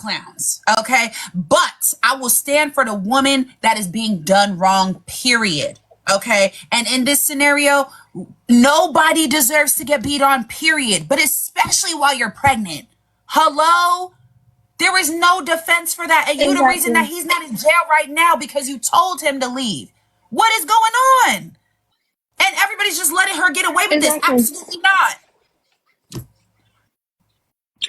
clowns, okay? But I will stand for the woman that is being done wrong, period. Okay? And in this scenario, nobody deserves to get beat on, period. But especially while you're pregnant. Hello? There is no defense for that. And you the reason that he's not in jail right now because you told him to leave. What is going on? And everybody's just letting her get away with this. Absolutely not.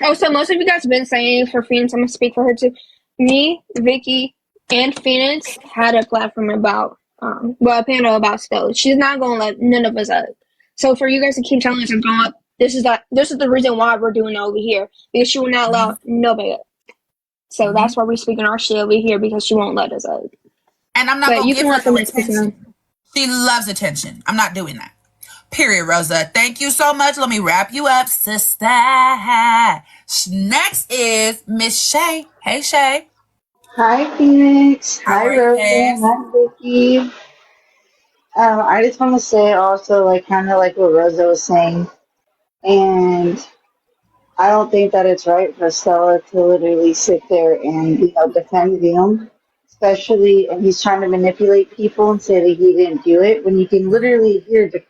Oh, so most of you guys have been saying for Phoenix, I'm going to speak for her too. Me, Vicky, and Phoenix had a platform about, a panel about Stella. She's not going to let none of us up. So for you guys to keep telling us to go up, this is the reason why we're doing it over here. Because she will not allow nobody up. So that's why we're speaking our shit over here, because she won't let us up. And I'm not going to give her no attention. She loves attention. I'm not doing that. Period, Rosa. Thank you so much. Let me wrap you up, sister. Next is Miss Shay. Hey, Shay. Hi, Phoenix. Hi, Rosa. Guys? Hi, Vicky. I just want to say also, like, kind of like what Rosa was saying, and I don't think that it's right for Stella to literally sit there and, defend him, especially, and he's trying to manipulate people and say that he didn't do it, when you can literally hear the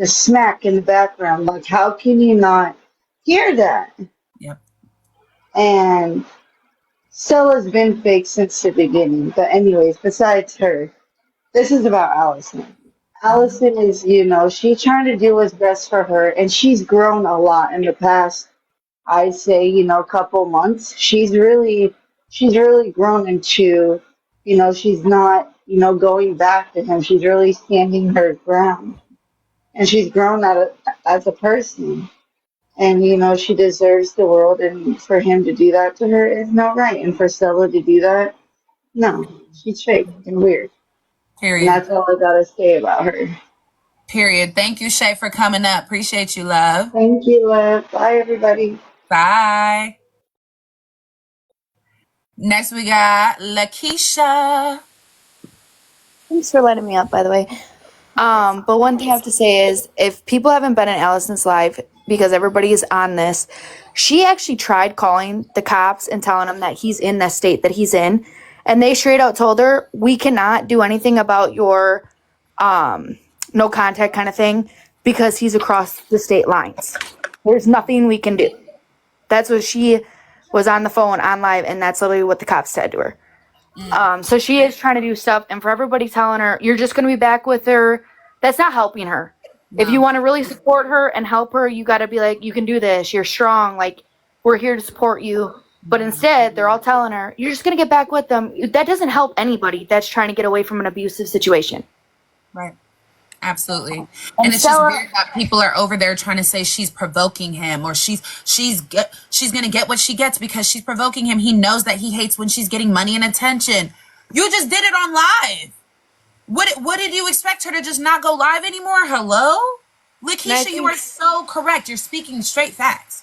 smack in the background. Like, how can you not hear that? Yep. And Stella's been fake since the beginning. But anyways, besides her, this is about Allison. Allison is, she's trying to do what's best for her, and she's grown a lot in the past, I'd say, couple months. She's really grown into, she's not, going back to him. She's really standing her ground. And she's grown as a person. And, she deserves the world. And for him to do that to her is not right. And for Stella to do that, no. She's fake and weird. Period. And that's all I got to say about her. Period. Thank you, Shay, for coming up. Appreciate you, love. Thank you, love. Bye, everybody. Bye. Next, we got Lakeisha. Thanks for letting me up, by the way. But one thing I have to say is, if people haven't been in Allison's live, because everybody is on this, she actually tried calling the cops and telling them that he's in the state that he's in, and they straight out told her, we cannot do anything about your no contact kind of thing, because he's across the state lines. There's nothing we can do. That's what she was on the phone on live, and that's literally what the cops said to her. So she is trying to do stuff, and for everybody telling her, you're just going to be back with her, that's not helping her. No. If you want to really support her and help her, you got to be like, you can do this, you're strong, like, we're here to support you. But instead, they're all telling her, you're just going to get back with them. That doesn't help anybody that's trying to get away from an abusive situation. Right. Absolutely. And it's just weird that people are over there trying to say she's provoking him, or she's going to get what she gets because she's provoking him. He knows that he hates when she's getting money and attention. You just did it on live. What did you expect her to just not go live anymore? Hello? Lakeisha, you are so correct. You're speaking straight facts.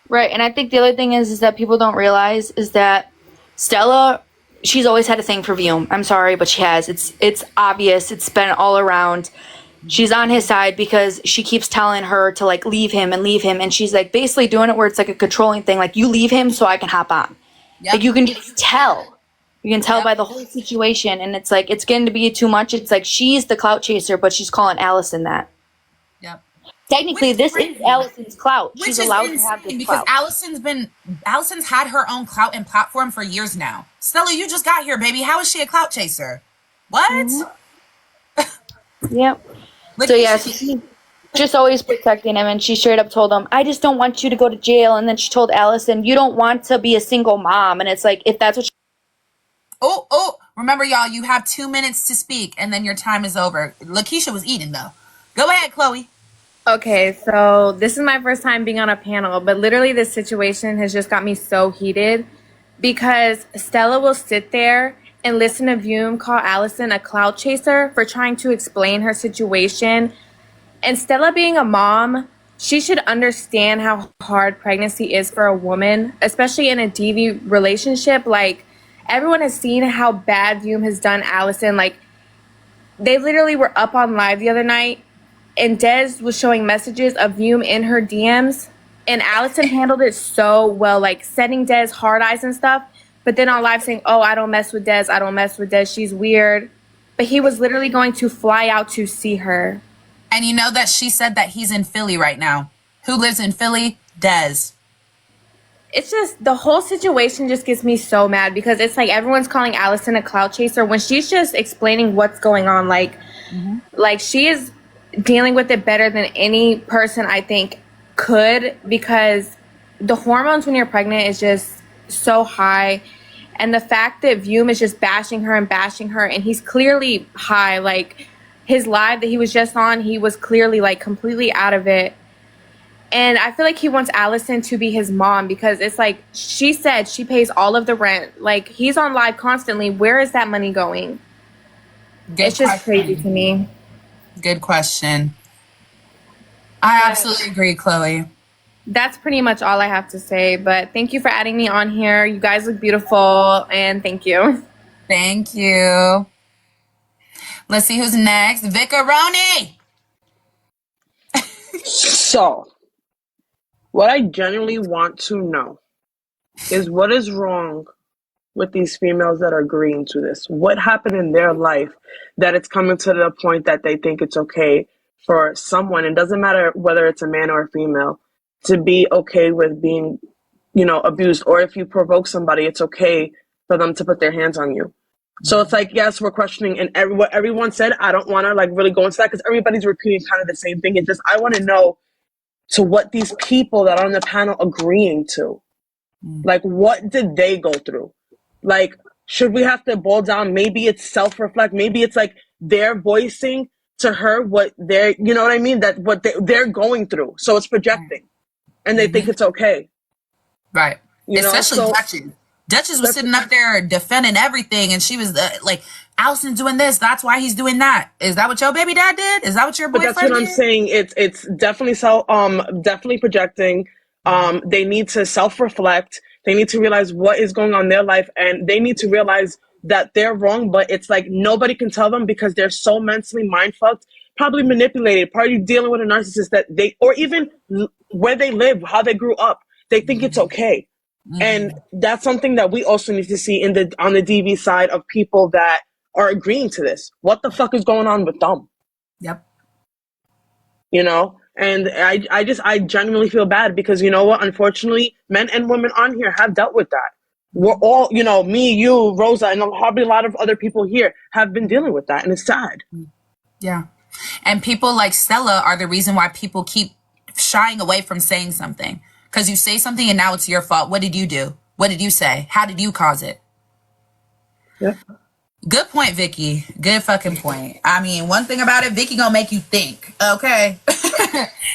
Right. And I think the other thing is that people don't realize is that Stella, she's always had a thing for Vume. I'm sorry, but she has. It's obvious. It's been all around. She's on his side because she keeps telling her to, like, leave him. And she's, like, basically doing it where it's like a controlling thing. Like, you leave him so I can hop on. Yep. Like, you can just tell. You can tell by the whole situation. And it's like, it's getting to be too much. It's like she's the clout chaser, but she's calling Allison that. Yep. Technically, this is Allison's clout. She's allowed to have this because clout. Allison's had her own clout and platform for years now. Stella, you just got here, baby. How is she a clout chaser? What? Mm-hmm. Yep. So yeah, she's just always protecting him, and she straight up told him, I just don't want you to go to jail. And then she told Allison, you don't want to be a single mom. And it's like, if that's what remember, y'all, you have 2 minutes to speak, and then your time is over. Lakeisha was eating, though. Go ahead, Chloe. Okay, so this is my first time being on a panel, but literally this situation has just got me so heated because Stella will sit there and listen to Vume call Allison a clout chaser for trying to explain her situation. And Stella, being a mom, she should understand how hard pregnancy is for a woman, especially in a DV relationship. Like, everyone has seen how bad Vume has done Allison. Like, they literally were up on live the other night, and Des was showing messages of Vume in her DMs And Allison handled it so well, like setting Des hard eyes and stuff. But then on live saying, oh, I don't mess with Des. I don't mess with Des. She's weird. But he was literally going to fly out to see her. And you know that she said that he's in Philly right now. Who lives in Philly? Des. It's just, the whole situation just gets me so mad because it's like everyone's calling Allison a clout chaser when she's just explaining what's going on. Like she is dealing with it better than any person I think could, because the hormones when you're pregnant is just so high. And the fact that Vume is just bashing her, and he's clearly high. Like, his live that he was just on, he was clearly, like, completely out of it. And I feel like he wants Allison to be his mom because it's like, she said she pays all of the rent. Like, he's on live constantly. Where is that money going? It's just crazy to me. Good question. I absolutely agree, Chloe. That's pretty much all I have to say. But thank you for adding me on here. You guys look beautiful, and thank you. Thank you. Let's see who's next. Vicaroni. So, what I genuinely want to know is what is wrong with these females that are agreeing to this? What happened in their life that it's coming to the point that they think it's okay for someone, it doesn't matter whether it's a man or a female, to be okay with being, abused, or if you provoke somebody, it's okay for them to put their hands on you. So it's like, yes, we're questioning, and what everyone said, I don't want to really go into that because everybody's repeating kind of the same thing. It's just, I want to know to what these people that are on the panel agreeing to. Like, what did they go through? Like, should we have to boil down? Maybe it's self-reflect. Maybe it's like they're voicing to her what they're, you know what I mean? That what they're going through. So it's projecting. And they think it's okay. Right. Especially so, Duchess. Duchess was sitting up there defending everything. And she was like, Allison's doing this. That's why he's doing that. Is that what your baby dad did? Is that what your boyfriend did? But that's what I'm saying. It's definitely definitely projecting. They need to self-reflect. They need to realize what is going on in their life. And they need to realize that they're wrong. But it's like nobody can tell them because they're so mentally mind-fucked, probably manipulated, probably dealing with a narcissist that or even where they live, how they grew up. They think it's okay. And that's something that we also need to see on the DV side of people that are agreeing to this. What the fuck is going on with them? Yep. And I genuinely feel bad because you know what? Unfortunately, men and women on here have dealt with that. We're all, me, you, Rosa, and probably a lot of other people here have been dealing with that. And it's sad. Yeah. And people like Stella are the reason why people keep shying away from saying something. Because you say something and now it's your fault. What did you do? What did you say? How did you cause it? Yeah. Good point, Vicky. Good fucking point. I mean, one thing about it, Vicky gonna make you think. Okay.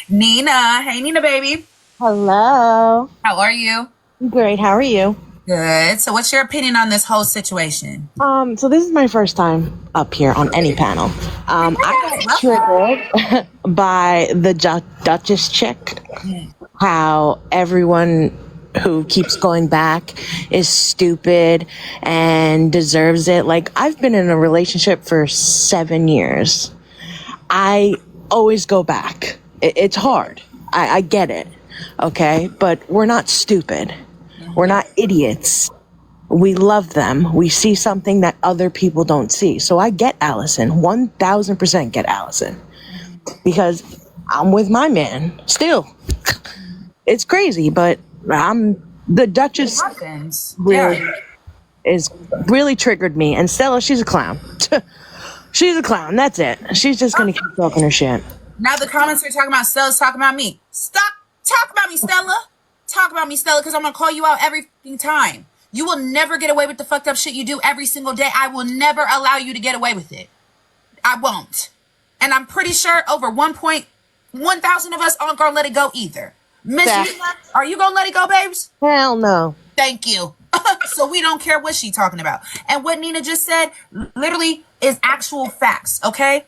Nina. Hey, Nina, baby. Hello. How are you? Great. How are you? Good. So what's your opinion on this whole situation? So this is my first time up here on any panel. I got triggered by the Duchess chick. How everyone who keeps going back is stupid and deserves it. Like, I've been in a relationship for 7 years. I always go back. It's hard. I get it. Okay. But we're not stupid. We're not idiots. We love them. We see something that other people don't see. So I get Allison. 1000% get Allison. Because I'm with my man still. It's crazy, but the Duchess is really triggered me. And Stella, she's a clown. She's a clown. That's it. She's just going to keep talking her shit. Now the comments are talking about Stella's talking about me. Stop talking about me, Stella. Talk about me, Stella, because I'm going to call you out every time. You will never get away with the fucked up shit you do every single day. I will never allow you to get away with it. I won't. And I'm pretty sure over 1,000 of us aren't going to let it go either. Miss Nina, are you going to let it go, babes? Hell no. Thank you. So we don't care what she's talking about. And what Nina just said literally is actual facts, okay?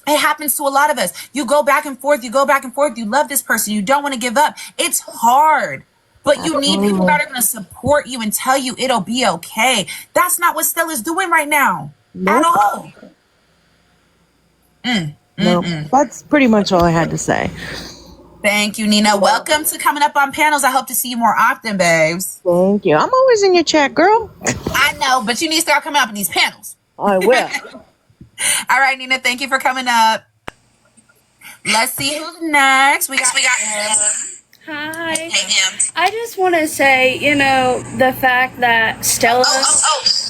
It happens to a lot of us. You go back and forth. You love this person. You don't want to give up. It's hard. But you need people that are going to support you and tell you it'll be okay. That's not what Stella's doing right now. At all. No, that's pretty much all I had to say. Thank you, Nina. Welcome to coming up on panels. I hope to see you more often, babes. Thank you. I'm always in your chat, girl. I know, but you need to start coming up in these panels. I will. All right, Nina, thank you for coming up. Let's see who's next. We got Hi. Hey, Em. I just want to say, the fact that Stella.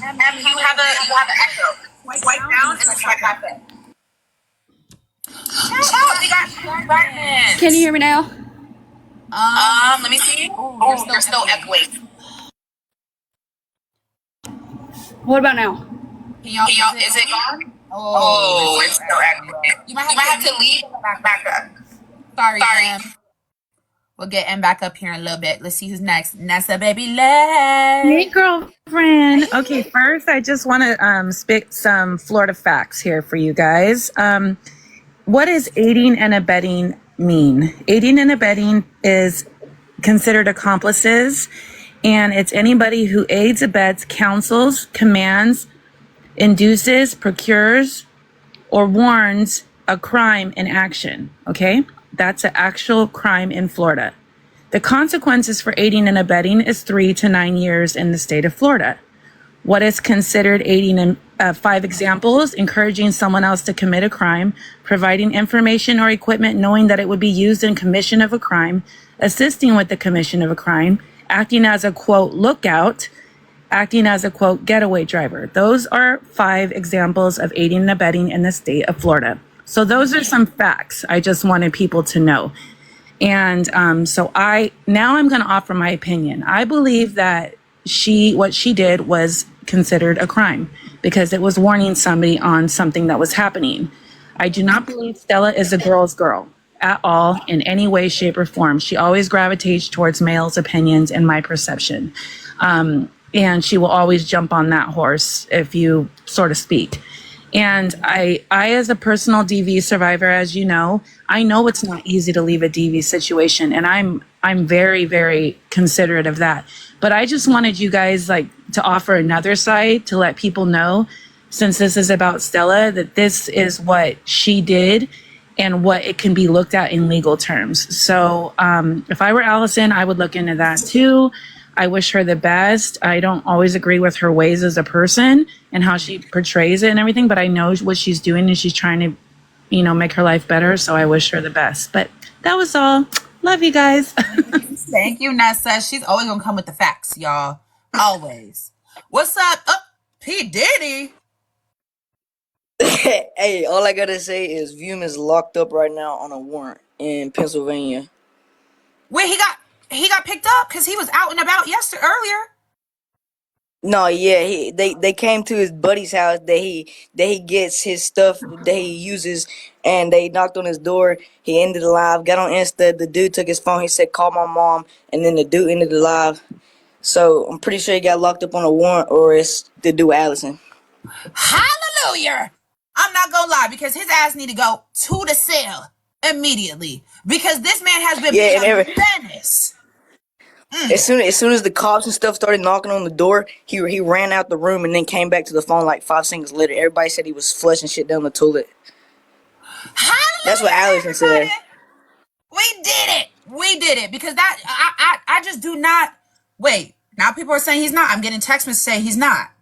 Em, you have an echo. Swipe down and then swipe back up. We got Spartans. Can you hear me now? Let me see. Oh, you're still echoing. What about now? Is it gone? Oh, it's still echoing. You might have to leave and back up. Sorry. Em. We'll get Em back up here in a little bit. Let's see who's next. Nessa, baby, Hey, girlfriend. Okay, first, I just want to spit some Florida facts here for you guys. What does aiding and abetting mean? Aiding and abetting is considered accomplices, and it's anybody who aids, abets, counsels, commands, induces, procures, or warns a crime in action. Okay? That's an actual crime in Florida. The consequences for aiding and abetting is 3 to 9 years in the state of Florida. What is considered aiding and 5 examples: encouraging someone else to commit a crime, providing information or equipment knowing that it would be used in commission of a crime, assisting with the commission of a crime, acting as a quote lookout, acting as a quote getaway driver. Those are 5 examples of aiding and abetting in the state of Florida. So those are some facts I just wanted people to know. And so I'm going to offer my opinion. I believe that what she did was considered a crime because it was warning somebody on something that was happening. I do not believe Stella is a girl's girl at all in any way, shape, or form. She always gravitates towards males' opinions in my perception. And she will always jump on that horse, if you sort of speak. And I as a personal DV survivor, as you know, I know it's not easy to leave a DV situation, and I'm very, very considerate of that. But I just wanted you guys to offer another side to let people know, since this is about Stella, that this is what she did and what it can be looked at in legal terms. So if I were Allison, I would look into that too. I wish her the best. I don't always agree with her ways as a person and how she portrays it and everything, but I know what she's doing and she's trying to, make her life better. So I wish her the best. But that was all. Love you guys. Thank you, Nessa. She's always gonna come with the facts, y'all. Always. What's up? Oh, P. Diddy. Hey, all I gotta say is Vume is locked up right now on a warrant in Pennsylvania. Wait, he got picked up because he was out and about earlier. No, yeah, they came to his buddy's house that he gets his stuff that he uses, and they knocked on his door. He ended the live, got on Insta. The dude took his phone. He said, "Call my mom," and then the dude ended the live. So I'm pretty sure he got locked up on a warrant, or it's to do with Allison. Hallelujah! I'm not gonna lie, because his ass need to go to the cell immediately, because this man has been being a menace. As soon as the cops and stuff started knocking on the door, he ran out the room and then came back to the phone like 5 seconds later. Everybody said he was flushing shit down the toilet. Hallelujah, that's what Allison said. We did it because that I just do not wait. Now people are saying he's not. I'm getting text messages saying he's not.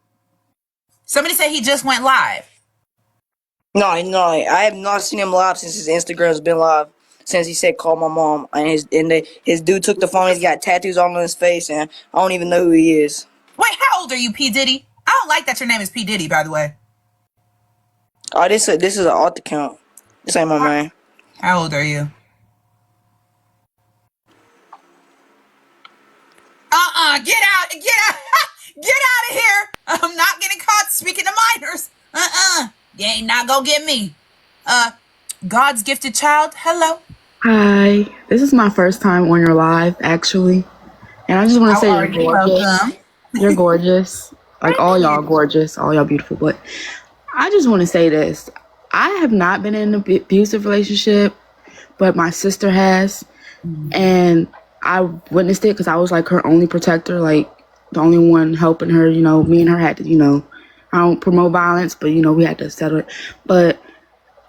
Somebody said he just went live. No, I have not seen him live since his Instagram's been live. Since he said call my mom, and his dude took the phone. He's got tattoos all on his face, and I don't even know who he is. Wait, how old are you, P. Diddy? I don't like that your name is P. Diddy, by the way. Oh, this is an alt account. This ain't my man. How old are you? Get out of here! I'm not getting caught speaking to minors. You ain't not gonna get me. God's gifted child. Hello. Hi, this is my first time on your live, actually, and I just want to say you're gorgeous. Welcome. You're gorgeous, like all y'all gorgeous, all y'all beautiful. But I just want to say this: I have not been in an abusive relationship, but my sister has, and I witnessed it because I was like her only protector, like the only one helping her. Me and her had to, I don't promote violence, but we had to settle it. But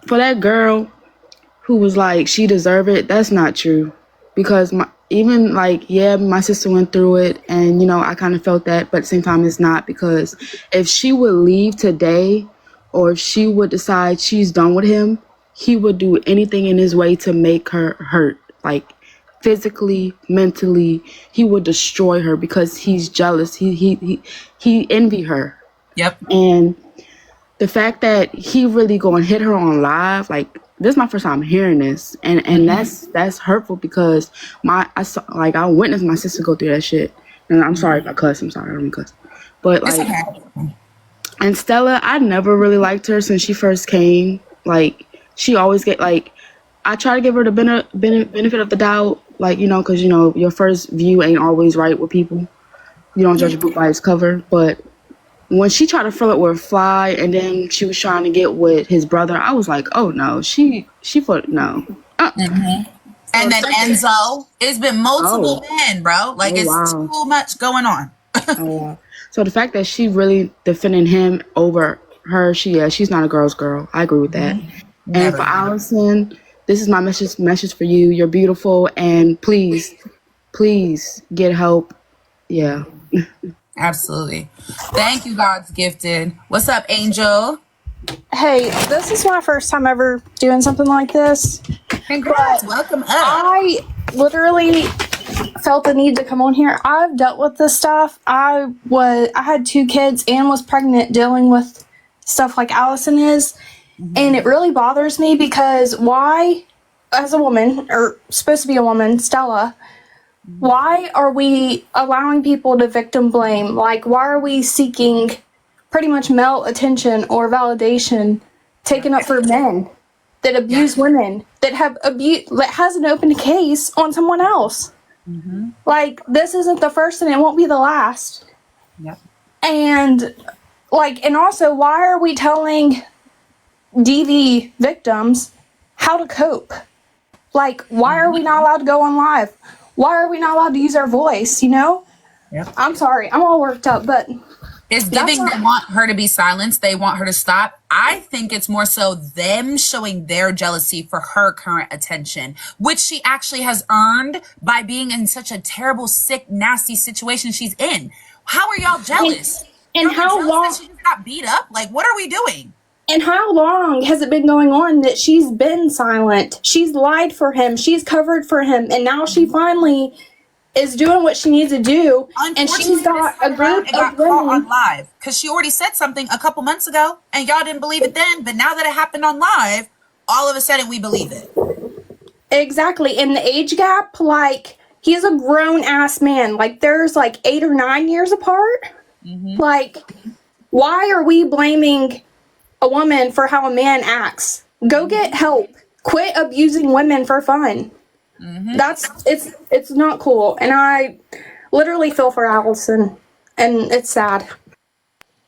for that girl, who was like she deserved it. That's not true, because my sister went through it, and I kind of felt that, but at the same time it's not, because if she would leave today, or if she would decide she's done with him, he would do anything in his way to make her hurt, like physically, mentally. He would destroy her because he's jealous. He envy her. Yep. And the fact that he really go and hit her on live, like, this is my first time hearing this, and that's hurtful, because I witnessed my sister go through that shit. And I'm sorry if I cuss. I'm sorry, I don't mean cuss. But It's like, okay. and Stella, I never really liked her since she first came. Like, she always get like, I try to give her the benefit of the doubt, like, because your first view ain't always right with people. You don't judge a book by its cover, but when she tried to fill it with Fly, and then she was trying to get with his brother, I was like, oh no, she no. And then Enzo, it's been multiple men, bro. Like, it's too much going on. Wow. So the fact that she really defending him over her, she's not a girl's girl. I agree with that. And for Allison, this is my message for you. You're beautiful, and please get help. Yeah. Absolutely. Thank you, God's gifted. What's up, Angel? Hey, this is my first time ever doing something like this. Congrats. Welcome up. I literally felt the need to come on here. I've dealt with this stuff. I had 2 kids and was pregnant dealing with stuff like Allison is. And it really bothers me, because why, as a woman, or supposed to be a woman, Stella, why are we allowing people to victim blame? Like, why are we seeking pretty much male attention or validation taken up for men that abuse women, that has an open case on someone else? Like, this isn't the first and it won't be the last. Yep. And also, why are we telling DV victims how to cope? Like, why are we not allowed to go on live? Why are we not allowed to use our voice, Yep. I'm sorry, I'm all worked up, but it's giving they want her to be silenced. They want her to stop. I think it's more so them showing their jealousy for her current attention, which she actually has earned by being in such a terrible, sick, nasty situation she's in. How are y'all jealous? And how long she just got beat up? Like, what are we doing? And how long has it been going on that she's been silent? She's lied for him. She's covered for him. And now she finally is doing what she needs to do. And she's got a group of women on live, because she already said something a couple months ago and y'all didn't believe it then. But now that it happened on live, all of a sudden we believe it. Exactly. And the age gap, like, he's a grown ass man. Like, there's like 8 or 9 years apart. Like, why are we blaming a woman for how a man acts? Go get help. Quit abusing women for fun. It's not cool. And I literally feel for Allison, and it's sad.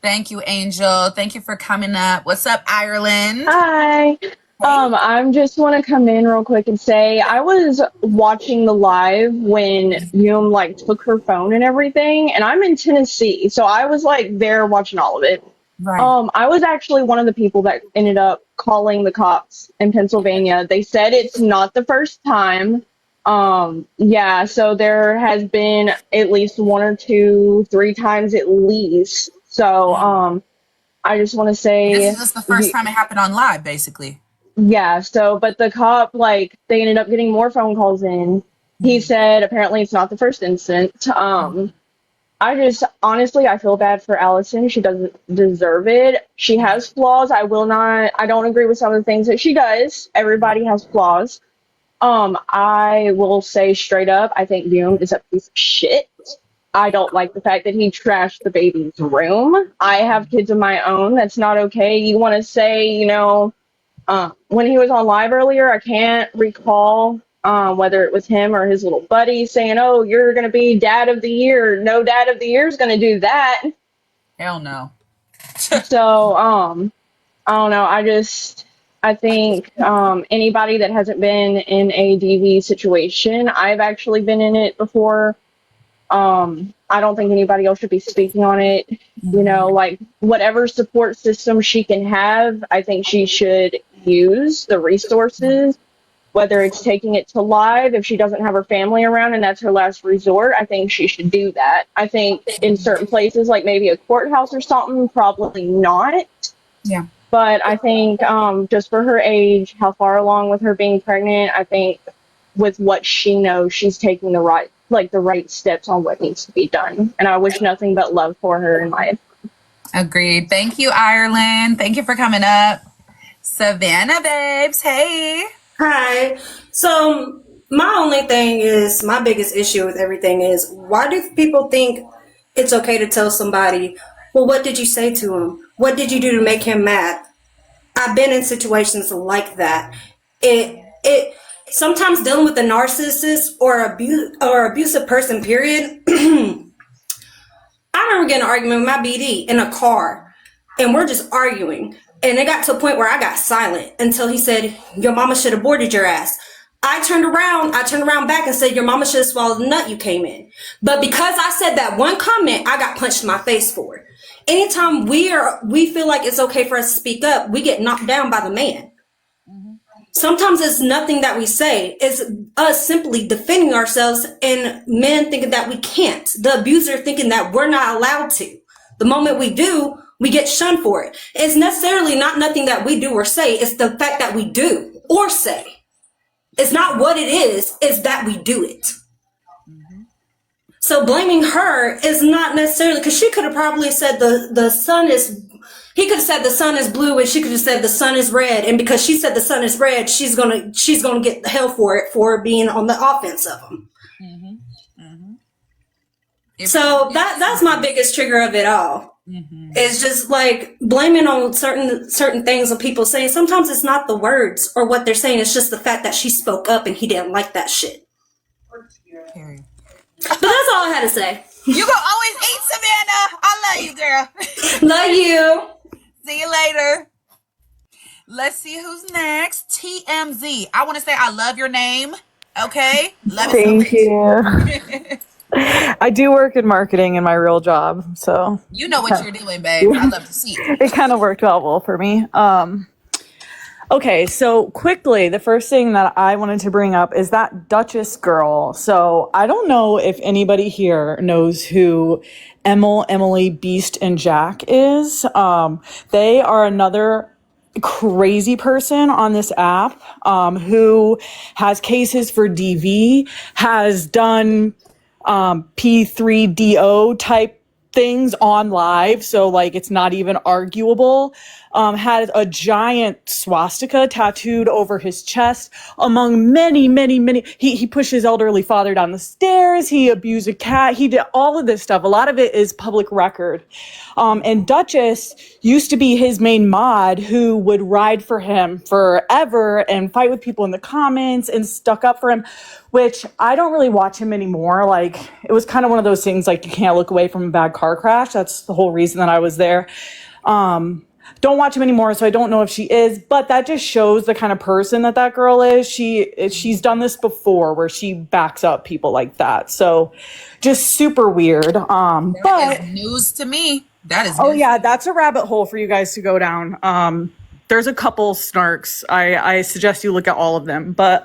Thank you, Angel. Thank you for coming up. What's up, Ireland? Hi. I just want to come in real quick and say I was watching the live when Yum took her phone and everything, and I'm in Tennessee, so I was there watching all of it. Right. I was actually one of the people that ended up calling the cops in Pennsylvania. They said it's not the first time. Yeah, so there has been at least 1 or 2, 3 times at least. So, I just want to say this is just the first time it happened on live, basically. Yeah, so, but the cop, they ended up getting more phone calls in. He said apparently it's not the first incident. Honestly, I feel bad for Allison. She doesn't deserve it. She has flaws. I don't agree with some of the things that she does. Everybody has flaws. I will say straight up, I think Doom is a piece of shit. I don't like the fact that he trashed the baby's room. I have kids of my own. That's not okay. You want to say, when he was on live earlier, I can't recall whether it was him or his little buddy saying, "Oh, you're going to be dad of the year." No dad of the year is going to do that. Hell no. So, I don't know. I think anybody that hasn't been in a DV situation, I've actually been in it before. I don't think anybody else should be speaking on it. Whatever support system she can have, I think she should use the resources. whether it's taking it to live, if she doesn't have her family around and that's her last resort, I think she should do that. I think in certain places, like maybe a courthouse or something, probably not. Yeah. But I think just for her age, how far along with her being pregnant, I think with what she knows, she's taking the right steps on what needs to be done. And I wish nothing but love for her in life. Agreed. Thank you, Ireland. Thank you for coming up. Savannah, babes. Hey. Hi. So my only thing is, my biggest issue with everything is, why do people think it's okay to tell somebody, well, what did you say to him? What did you do to make him mad? I've been in situations like that. It sometimes dealing with a narcissist or abusive person, period. I remember getting an argument with my BD in a car, and we're just arguing. And it got to a point where I got silent until he said, your mama should have aborted your ass. I turned around back and said, your mama should have swallowed the nut you came in. But because I said that one comment, I got punched in my face for it. Anytime we feel like it's okay for us to speak up, we get knocked down by the man. Sometimes it's nothing that we say. It's us simply defending ourselves and men thinking that we can't. The abuser thinking that we're not allowed to. The moment we do, we get shunned for it. It's necessarily not nothing that we do or say. It's the fact that we do or say. It's not what it is. It's that we do it. So blaming her is not necessarily, because she could have probably said the sun is, he could have said the sun is blue and she could have said the sun is red. And because she said the sun is red, she's gonna get the hell for it, for being on the offense of him. So that's my biggest trigger of it all. It's just like blaming on certain things of people saying. Sometimes it's not the words or what they're saying. It's just the fact that she spoke up and he didn't like that shit. Period. But that's all I had to say. You gonna always eat, Savannah. I love you, girl. Love you. See you later. Let's see who's next. TMZ. I want to say I love your name. Okay. Love Thank it so much. you. I do work in marketing in my real job, so You know what you're doing, babe. I love to see it. it kind of worked out well for me. Okay, so quickly, the first thing that I wanted to bring up is that Duchess girl. So I don't know if anybody here knows who Emily, Beast, and Jack is. They are another crazy person on this app who has cases for DV, has done P3DO type things on live, so like it's not even arguable. Had a giant swastika tattooed over his chest, among many. He pushed his elderly father down the stairs. He abused a cat. He did all of this stuff. A lot of it is public record. And Duchess used to be his main mod who would ride for him forever and fight with people in the comments and stuck up for him, which I don't really watch him anymore. Like, it was kind of one of those things, like, you can't look away from a bad car crash. That's the whole reason that I was there. Don't watch him anymore, so I don't know if she is, but that just shows the kind of person that girl is. She's done this before, where she backs up people like that. So just super weird. That is news to me. That is Oh news. yeah, that's a rabbit hole for you guys to go down. There's a couple snarks. I suggest you look at all of them. But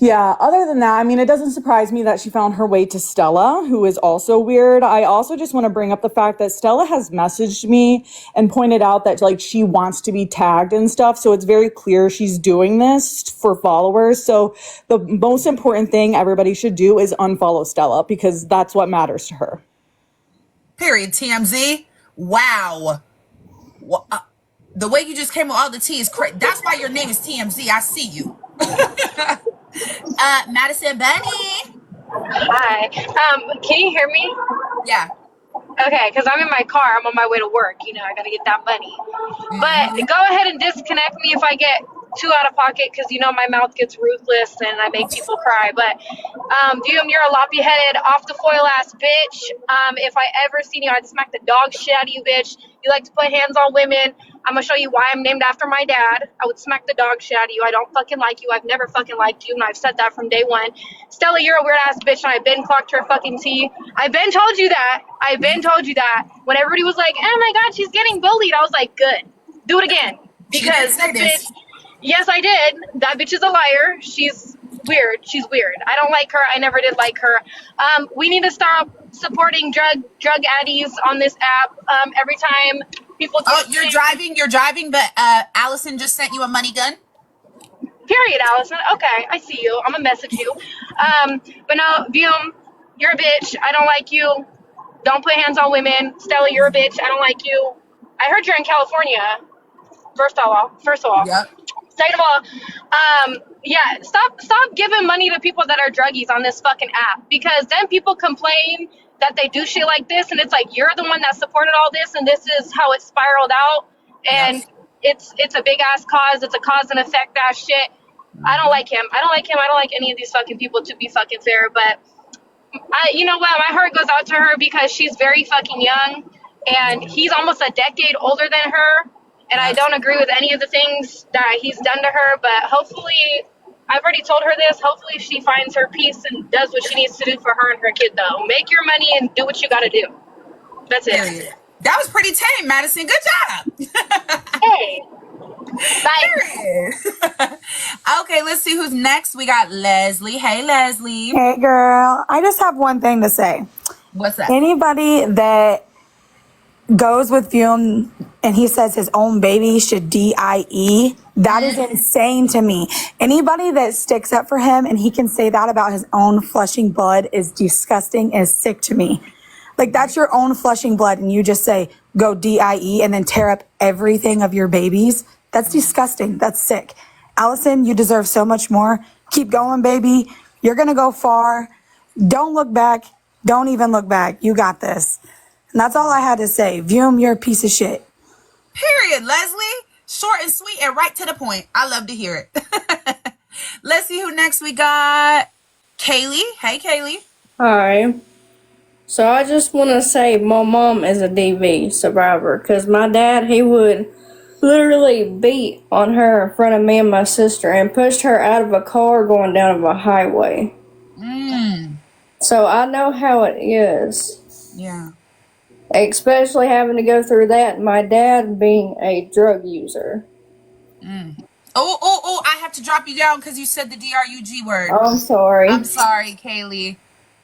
yeah, other than that, I mean, it doesn't surprise me that she found her way to Stella, who is also weird. I also just want to bring up the fact that Stella has messaged me and pointed out that, like, she wants to be tagged and stuff. So it's very clear she's doing this for followers. So the most important thing everybody should do is unfollow Stella, because that's what matters to her. Period. TMZ. Wow. The way you just came with all the tea is crazy. That's why your name is TMZ. I see you. Madison Bunny. Hi. Can you hear me? Yeah. Okay, because I'm in my car. I'm on my way to work. You know, I got to get that money. But go ahead and disconnect me if I get too out of pocket, because, you know, my mouth gets ruthless and I make people cry. But, Doom, you're a loppy-headed, off-the-foil-ass bitch. If I ever seen you, I'd smack the dog shit out of you, bitch. You like to put hands on women. I'm going to show you why I'm named after my dad. I would smack the dog shit out of you. I don't fucking like you. I've never fucking liked you, and I've said that from day one. Stella, you're a weird-ass bitch, and I've been clocked her fucking tea. I've been told you that. When everybody was like, oh, my God, she's getting bullied, I was like, good. Do it again. Because this bitch... Yes, I did. That bitch is a liar. She's weird. She's weird. I don't like her. I never did like her. We need to stop supporting drug addies on this app. Every time people Oh, get you're sick. driving. You're driving, but Allison just sent you a money gun. Period, Allison. Okay, I see you. I'm gonna message you. But no, Vium, you're a bitch. I don't like you. Don't put hands on women. Stella, you're a bitch. I don't like you. I heard you're in California. First of all. Yep. Second of all, yeah, stop giving money to people that are druggies on this fucking app, because then people complain that they do shit like this, and it's like you're the one that supported all this, and this is how it spiraled out, and it's a big ass cause. It's a cause and effect ass shit. I don't like him. I don't like any of these fucking people, to be fucking fair, but you know what? My heart goes out to her because she's very fucking young, and he's almost a decade older than her. And I don't agree with any of the things that he's done to her. But hopefully, I've already told her this. Hopefully, she finds her peace and does what she needs to do for her and her kid. Though, make your money and do what you got to do. That's it. Period. That was pretty tame, Madison. Good job. Hey. Bye. Okay, let's see who's next. We got Leslie. Hey, Leslie. Hey, girl. I just have one thing to say. What's that? Anybody that goes with Fume and he says his own baby should DIE, that is insane to me. Anybody that sticks up for him and he can say that about his own flushing blood is disgusting, is sick to me. Like, that's your own flushing blood and you just say, go DIE and then tear up everything of your babies. That's disgusting. That's sick. Allison, you deserve so much more. Keep going, baby. You're going to go far. Don't look back. Don't even look back. You got this. And that's all I had to say. Vume, you're a piece of shit. Period, Leslie. Short and sweet and right to the point. I love to hear it. Let's see who next we got. Kaylee. Hey, Kaylee. Hi. So I just want to say my mom is a DV survivor because my dad, he would literally beat on her in front of me and my sister and pushed her out of a car going down a highway. So I know how it is. Yeah. Especially having to go through that, and my dad being a drug user. Oh, I have to drop you down because you said the DRUG word. I'm sorry. I'm sorry, Kaylee.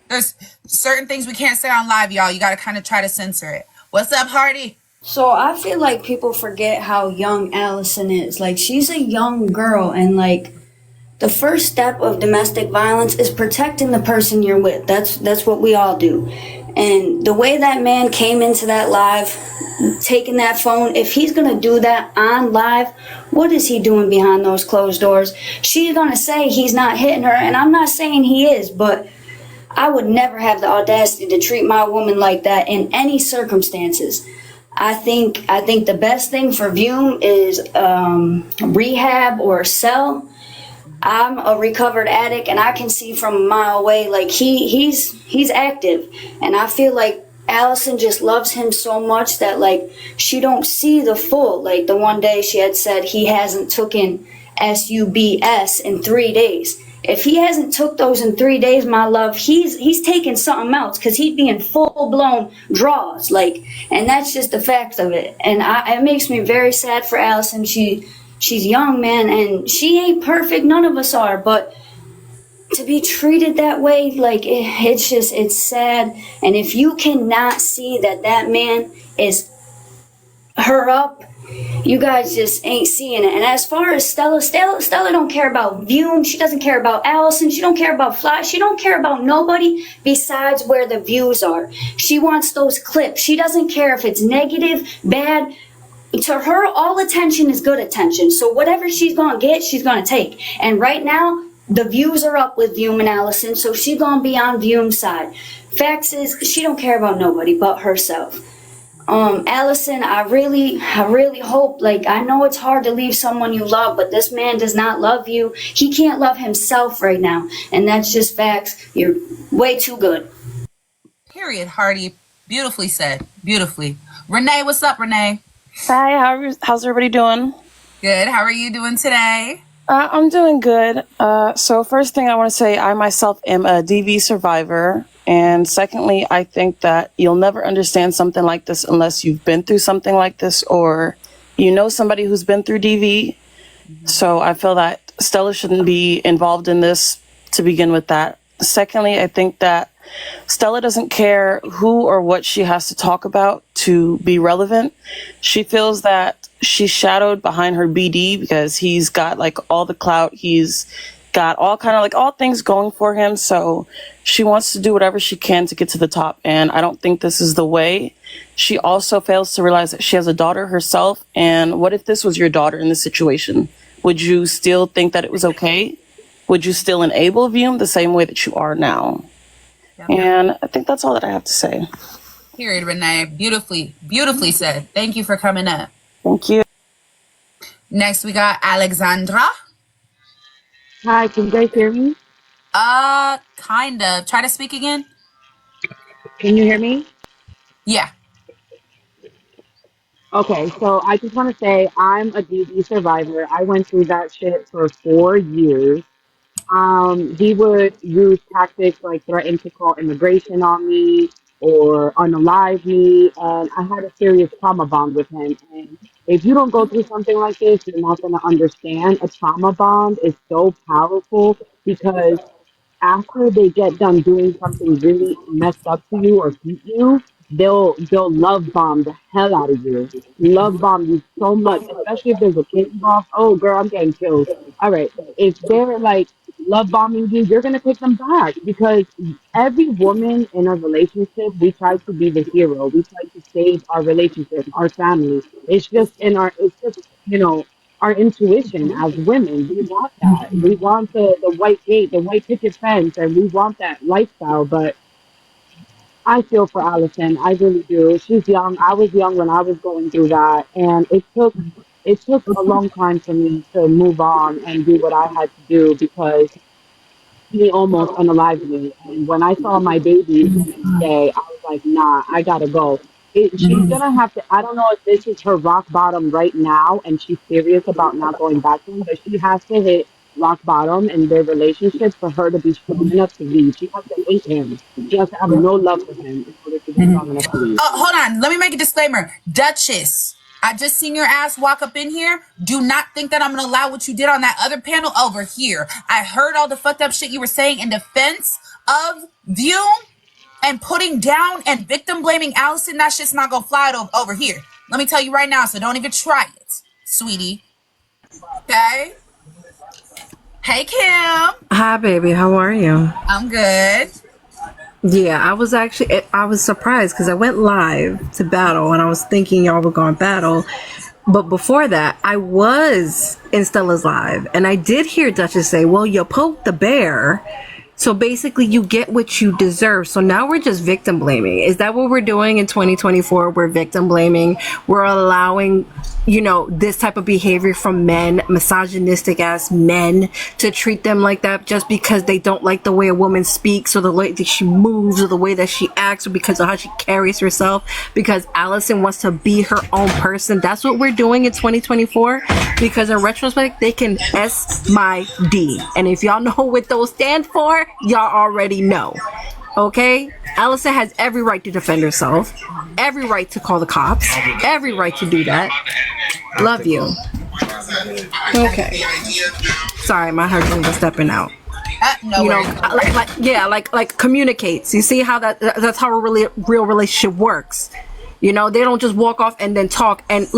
There's certain things we can't say on live, y'all. You got to kind of try to censor it. What's up, Hardy? So I feel like people forget how young Allison is. Like, she's a young girl, and like, the first step of domestic violence is protecting the person you're with. That's what we all do. And the way that man came into that live, taking that phone, if he's going to do that on live, what is he doing behind those closed doors? She's going to say he's not hitting her, and I'm not saying he is, but I would never have the audacity to treat my woman like that in any circumstances. I think the best thing for Vume is rehab or cell. I'm a recovered addict, and I can see from a mile away, like he's active, and I feel like Allison just loves him so much that like she don't see the full. Like the one day she had said he hasn't taken SUBS in 3 days. If he hasn't took those in 3 days, my love, he's taking something else because he'd be in full blown draws, like, and that's just the fact of it. And it makes me very sad for Allison. She's young, man, and she ain't perfect. None of us are, but to be treated that way, like, it's sad. And if you cannot see that man is her up, you guys just ain't seeing it. And as far as Stella don't care about Vume. She doesn't care about Allison. She don't care about Fly. She don't care about nobody besides where the views are. She wants those clips. She doesn't care if it's negative, bad. To her, all attention is good attention. So whatever she's going to get, she's going to take. And right now, the views are up with Vume and Allison, so she's going to be on Vume's side. Facts is, she don't care about nobody but herself. Allison, I really hope, like, I know it's hard to leave someone you love, but this man does not love you. He can't love himself right now. And that's just facts. You're way too good. Period, Hardy. Beautifully said. Beautifully. Renee, what's up, Renee? Hi, how's everybody doing? Good. How are you doing today? I'm doing good. So first thing I want to say, I myself am a DV survivor. And secondly, I think that you'll never understand something like this unless you've been through something like this or you know somebody who's been through DV. So I feel that Stella shouldn't be involved in this to begin with that. Secondly, I think that Stella doesn't care who or what she has to talk about to be relevant. She feels that she's shadowed behind her BD because he's got like all the clout. He's got all kind of like all things going for him. So she wants to do whatever she can to get to the top. And I don't think this is the way. She also fails to realize that she has a daughter herself. And what if this was your daughter in this situation? Would you still think that it was okay? Would you still enable Vume the same way that you are now? And I think that's all that I have to say. Period, Renee. Beautifully said. Thank you for coming up. Thank you. Next, we got Alexandra. Hi, can you guys hear me? Kind of. Try to speak again. Can you hear me? Yeah. Okay, so I just want to say I'm a DV survivor. I went through that shit for 4 years. He would use tactics like threaten to call immigration on me or unalive me, and I had a serious trauma bond with him. And if you don't go through something like this, you're not going to understand. A trauma bond is so powerful because after they get done doing something really messed up to you or beat you, they'll love bomb the hell out of you. Love bomb you so much, especially if there's a kid involved. Oh girl, I'm getting killed. All right. If they're like love bombing you, you're gonna take them back because every woman in a relationship, we try to be the hero. We try to save our relationship, our family. It's just, our intuition as women. We want that. We want the white gate, the white picket fence, and we want that lifestyle. But I feel for Allison. I really do. She's young. I was young when I was going through that, and it took a long time for me to move on and do what I had to do because he almost unalived me. And when I saw my baby the next day, I was like, nah, I gotta go. She's gonna have to, I don't know if this is her rock bottom right now and she's serious about not going back to him, but she has to hit rock bottom in their relationship for her to be strong enough to leave. She has to hate him. She has to have no love for him in order to be strong enough to leave. Oh, hold on. Let me make a disclaimer. Duchess, I just seen your ass walk up in here. Do not think that I'm going to allow what you did on that other panel over here. I heard all the fucked up shit you were saying in defense of Vume and putting down and victim blaming Allison. That shit's not going to fly over here. Let me tell you right now, so don't even try it, sweetie. Okay? Hey, Kim. Hi, baby. How are you? I'm good. Yeah, I was surprised because I went live to battle and I was thinking y'all were going to battle. But before that, I was in Stella's live and I did hear Duchess say, well, you poked the bear. So basically you get what you deserve. So now we're just victim blaming. Is that what we're doing in 2024? We're victim blaming. We're allowing, this type of behavior from men, misogynistic ass men, to treat them like that just because they don't like the way a woman speaks or the way that she moves or the way that she acts or because of how she carries herself, because Allison wants to be her own person. That's what we're doing in 2024, because in retrospect, they can S my D. And if y'all know what those stand for, y'all already know. Okay? Allison has every right to defend herself, every right to call the cops, every right to do that. Love you. Okay. Sorry, my husband was stepping out. Like communicates. You see how that's how a really real relationship works. They don't just walk off and then talk. And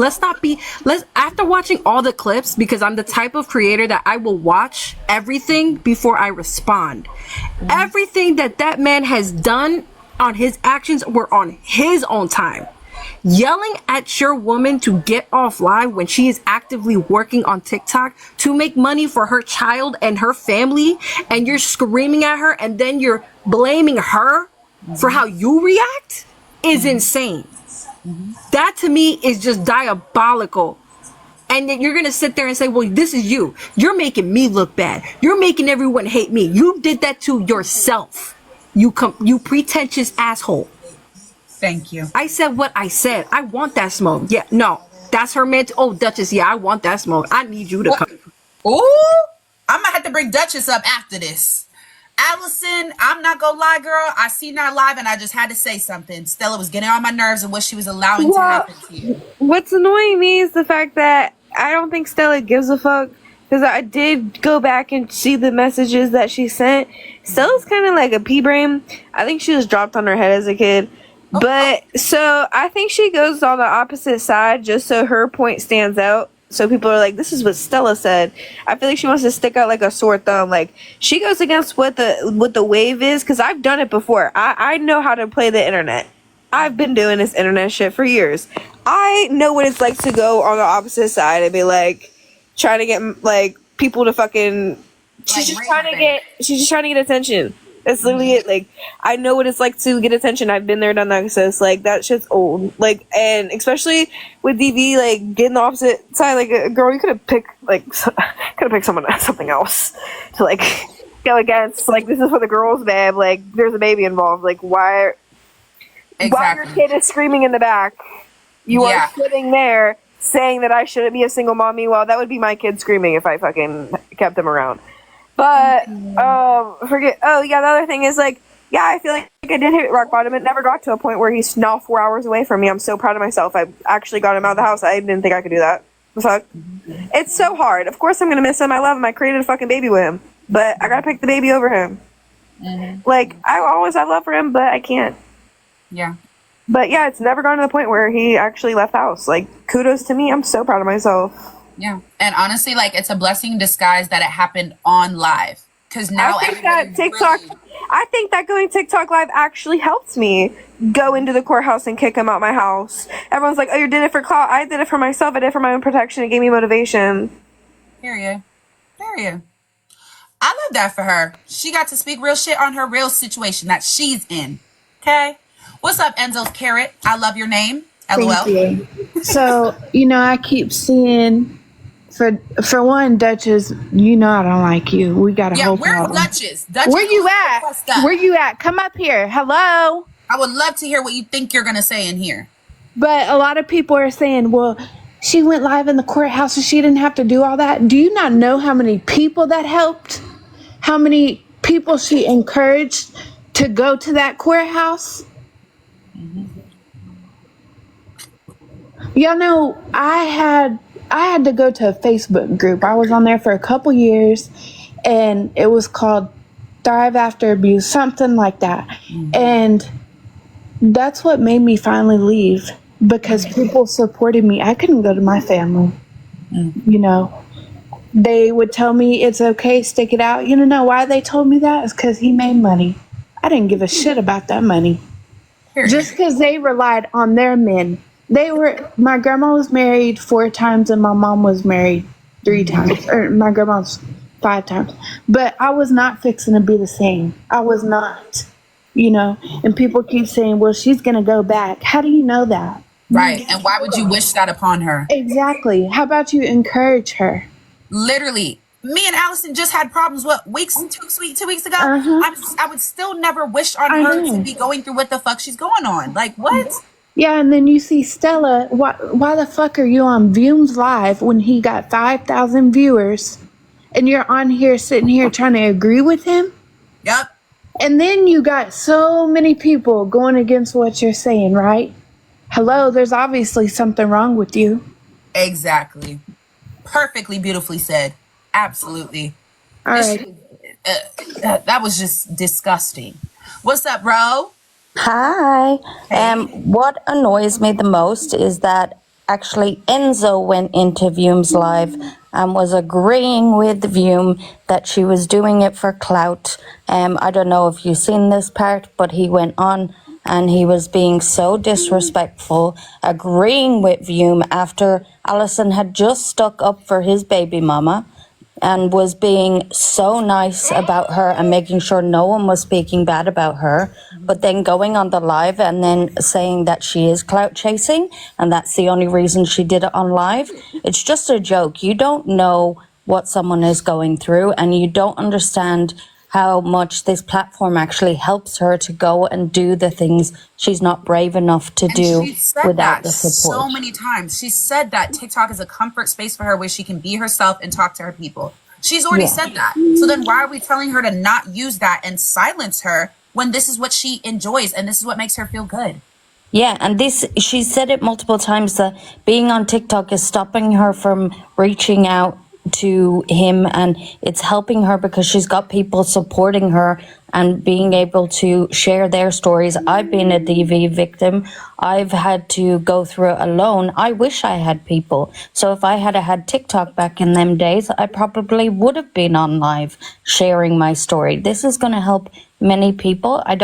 after watching all the clips, because I'm the type of creator that I will watch everything before I respond. Everything that man has done on his actions were on his own time. Yelling at your woman to get off live when she is actively working on TikTok to make money for her child and her family, and you're screaming at her and then you're blaming her for how you react is insane. That to me is just diabolical. And then you're going to sit there and say, well, this is you. You're making me look bad. You're making everyone hate me. You did that to yourself. You pretentious asshole. Thank you. I said what I said. I want that smoke. Yeah, no. That's her man. Oh, Duchess, yeah, I want that smoke. I need you to come. Ooh, I'm going to have to bring Duchess up after this. Allison, I'm not gonna lie, girl. I seen that live and I just had to say something. Stella was getting on my nerves and what she was allowing to happen to you. What's annoying me is the fact that I don't think Stella gives a fuck. Because I did go back and see the messages that she sent. Stella's kind of like a pea brain. I think she was dropped on her head as a kid. But, so, I think she goes on the opposite side just so her point stands out. So people are like, this is what Stella said. I feel like she wants to stick out like a sore thumb. Like, she goes against what the wave is. Because I've done it before. I know how to play the internet. I've been doing this internet shit for years. I know what it's like to go on the opposite side and be like, trying to get like people to fucking she's just trying to get attention. That's literally it. Like, I know what it's like to get attention. I've been there, done that. So it's like, that shit's old. Like, and especially with DV, like getting the opposite side, like, girl, you could have picked something else to like go against. Like, this is for the girls, babe. Like, there's a baby involved. Like, while your kid is screaming in the back, you are sitting there saying that I shouldn't be a single mom. Meanwhile, that would be my kid screaming if I fucking kept them around. But, the other thing is, like, yeah, I feel like I did hit rock bottom. It never got to a point where he's now 4 hours away from me. I'm so proud of myself. I actually got him out of the house. I didn't think I could do that. Fuck. It's so hard. Of course I'm gonna miss him. I love him. I created a fucking baby with him. But I gotta pick the baby over him. Like, I always have love for him, but I can't. Yeah. But yeah, it's never gone to the point where he actually left the house. Like, kudos to me. I'm so proud of myself. Yeah. And honestly, like, it's a blessing in disguise that it happened on live. Because now I think that TikTok, I think that going TikTok live actually helped me go into the courthouse and kick him out my house. Everyone's like, oh, you did it for clout. I did it for myself. I did it for my own protection. It gave me motivation. Period. I love that for her. She got to speak real shit on her real situation that she's in. Okay? What's up, Enzo's Carrot? I love your name. LOL. Thank you. So, I keep seeing, for one, Duchess, I don't like you. We got a whole problem. Duchess? Where you at? Where you at? Come up here. Hello? I would love to hear what you think you're going to say in here. But a lot of people are saying, well, she went live in the courthouse and she didn't have to do all that. Do you not know how many people that helped? How many people she encouraged to go to that courthouse? Y'all know, I had to go to a Facebook group. I was on there for a couple years, and it was called Thrive After Abuse, something like that. And that's what made me finally leave, because people supported me. I couldn't go to my family. They would tell me it's okay, stick it out. You know why they told me that? It's because he made money. I didn't give a shit about that money. Just because they relied on their men. My grandma was married 4 times and my mom was married 3 times. Or my grandma's 5 times. But I was not fixing to be the same. I was not. And people keep saying, well, she's going to go back. How do you know that? Right. And why would you wish that upon her? Exactly. How about you encourage her? Literally. Me and Allison just had problems, 2 weeks ago? I would still never wish on her to be going through what the fuck she's going on. Like, what? Yeah, and then you see Stella. Why the fuck are you on Vume's Live when he got 5,000 viewers and you're on here sitting here trying to agree with him? Yep. And then you got so many people going against what you're saying, right? Hello, there's obviously something wrong with you. Exactly. Perfectly beautifully said. Absolutely. All right. That was just disgusting. What's up, bro? Hi. What annoys me the most is that actually Enzo went into Vume's live and was agreeing with Vume that she was doing it for clout. I don't know if you've seen this part, but he went on and he was being so disrespectful, agreeing with Vume after Allison had just stuck up for his baby mama and was being so nice about her and making sure no one was speaking bad about her, but then going on the live and then saying that she is clout chasing and that's the only reason she did it on live. It's just a joke. You don't know what someone is going through and you don't understand how much this platform actually helps her to go and do the things she's not brave enough to do without the support. So many times. She said that TikTok is a comfort space for her where she can be herself and talk to her people. She's already said that. So then why are we telling her to not use that and silence her when this is what she enjoys and this is what makes her feel good? Yeah, and this, she said it multiple times that being on TikTok is stopping her from reaching out to him, and it's helping her because she's got people supporting her and being able to share their stories. I've been a DV victim. I've had to go through it alone. I wish I had people. So if I had TikTok back in them days, I probably would have been on live sharing my story. This is going to help many people. I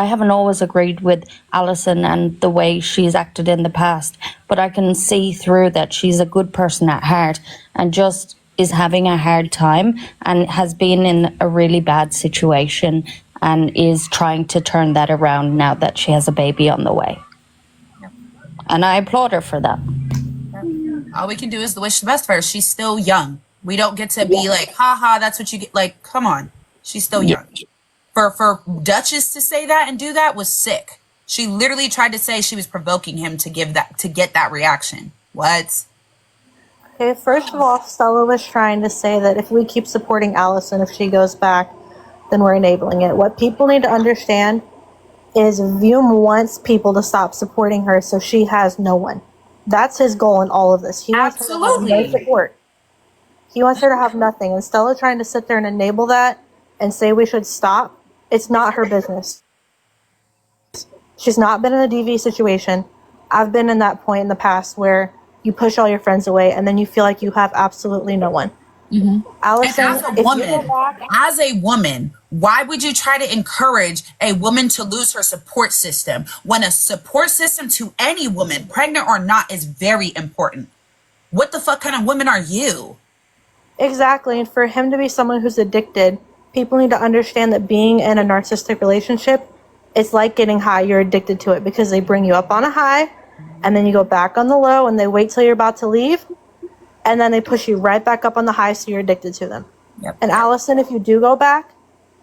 haven't always agreed with Alison and the way she's acted in the past, but I can see through that she's a good person at heart and just is having a hard time and has been in a really bad situation and is trying to turn that around now that she has a baby on the way. And I applaud her for that. All we can do is to wish the best for her. She's still young. We don't get to be like, haha, that's what you get. Like, come on. She's still young. For Duchess to say that and do that was sick. She literally tried to say she was provoking him to get that reaction. What? Okay, first of all, Stella was trying to say that if we keep supporting Allison, if she goes back, then we're enabling it. What people need to understand is Vume wants people to stop supporting her so she has no one. That's his goal in all of this. He wants her to have no support. He wants her to have nothing. And Stella trying to sit there and enable that and say we should stop, it's not her business. She's not been in a DV situation. I've been in that point in the past where you push all your friends away and then you feel like you have absolutely no one. Allison, as a woman, why would you try to encourage a woman to lose her support system when a support system to any woman, pregnant or not, is very important? What the fuck kind of woman are you? Exactly. And for him to be someone who's addicted, people need to understand that being in a narcissistic relationship, it's like getting high. You're addicted to it because they bring you up on a high and then you go back on the low and they wait till you're about to leave and then they push you right back up on the high, so you're addicted to them. Yep. And Allison, if you do go back,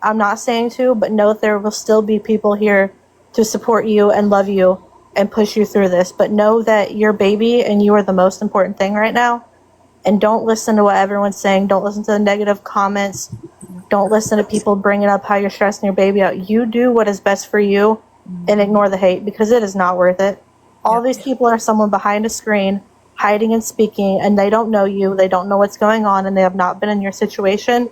I'm not saying to, but know that there will still be people here to support you and love you and push you through this. But know that you're baby and you are the most important thing right now. And don't listen to what everyone's saying. Don't listen to the negative comments. Don't listen to people bringing up how you're stressing your baby out. You do what is best for you and ignore the hate because it is not worth it. All these people are someone behind a screen hiding and speaking, and they don't know you. They don't know what's going on, and they have not been in your situation.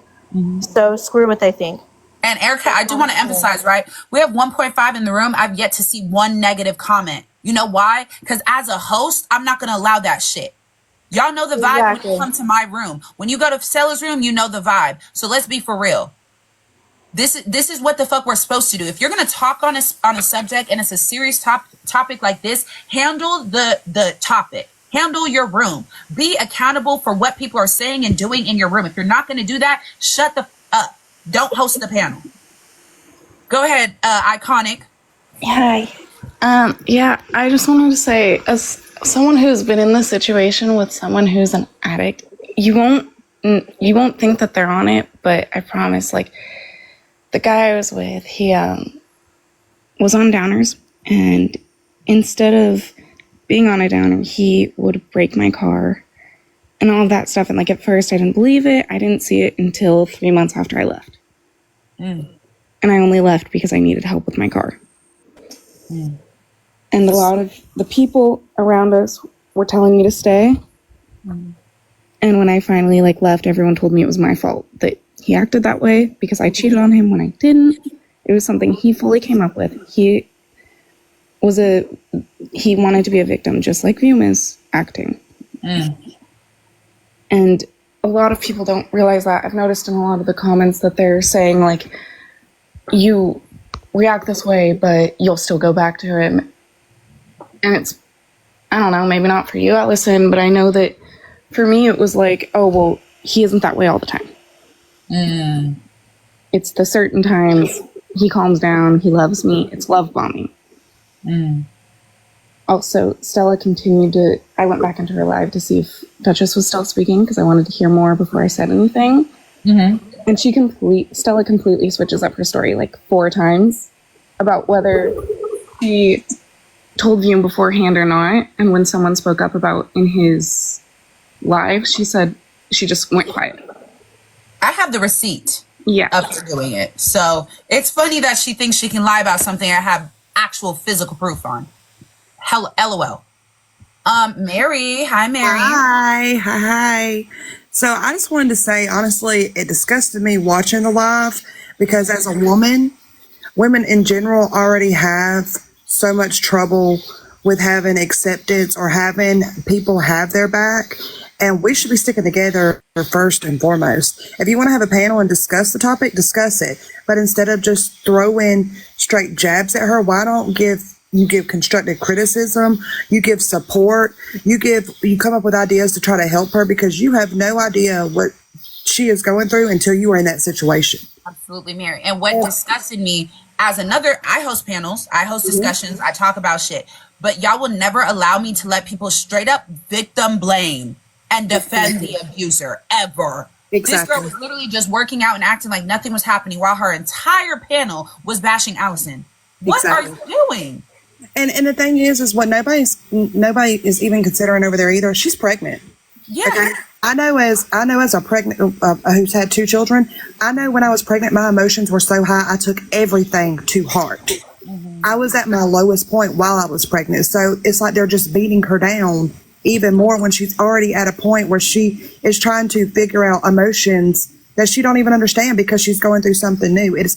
So screw what they think. And Erica, I do want to emphasize, right? We have 1.5 in the room. I've yet to see one negative comment. You know why? Because as a host, I'm not going to allow that shit. Y'all know the vibe when you come to my room. When you go to Stella's room, you know the vibe. So let's be for real. This is what the fuck we're supposed to do. If you're going to talk on a subject and it's a serious topic like this, handle the topic. Handle your room. Be accountable for what people are saying and doing in your room. If you're not going to do that, shut the up. Don't host the panel. Go ahead, Iconic. Hi. Yeah, I just wanted to say, as someone who's been in this situation with someone who's an addict, you won't think that they're on it, but I promise, like, the guy I was with, he was on downers, and instead of being on a downer, he would break my car and all of that stuff. And like at first I didn't believe it. I didn't see it until 3 months after I left. And I only left because I needed help with my car. And a lot of the people around us were telling me to stay. And when I finally left, everyone told me it was my fault that he acted that way because I cheated on him when I didn't. It was something he fully came up with. He wanted to be a victim, just like Vume is acting. And a lot of people don't realize that. I've noticed in a lot of the comments that they're saying, like, you react this way, but you'll still go back to him. And it's, I don't know, maybe not for you, Allison, but I know that for me it was like, oh, well, he isn't that way all the time. It's the certain times he calms down, he loves me, it's love bombing. Also, Stella continued to, I went back into her live to see if Duchess was still speaking because I wanted to hear more before I said anything. And Stella completely switches up her story like 4 times about whether she told Vume beforehand or not. And when someone spoke up about in his live, she said she just went quiet. I have the receipt of her doing it. So it's funny that she thinks she can lie about something I have actual physical proof on. Hell, LOL. Mary. Hi, Mary. Hi. So I just wanted to say, honestly, it disgusted me watching the live because as a woman, women in general already have so much trouble with having acceptance or having people have their back. And we should be sticking together first and foremost. If you want to have a panel and discuss the topic, discuss it. But instead of just throwing straight jabs at her, why don't you give constructive criticism, you give support, you come up with ideas to try to help her because you have no idea what she is going through until you are in that situation. Absolutely, Mary. And what disgusted me as I host panels, I host discussions, I talk about shit, but y'all will never allow me to let people straight up victim blame and defend the abuser ever. Exactly. This girl was literally just working out and acting like nothing was happening while her entire panel was bashing Allison. What are you doing? And the thing is what nobody is even considering over there either. She's pregnant. Yeah. Okay? I know as a pregnant who's had 2 children, I know when I was pregnant, my emotions were so high, I took everything to heart. I was at my lowest point while I was pregnant. So it's like they're just beating her down even more when she's already at a point where she is trying to figure out emotions that she don't even understand because she's going through something new. It's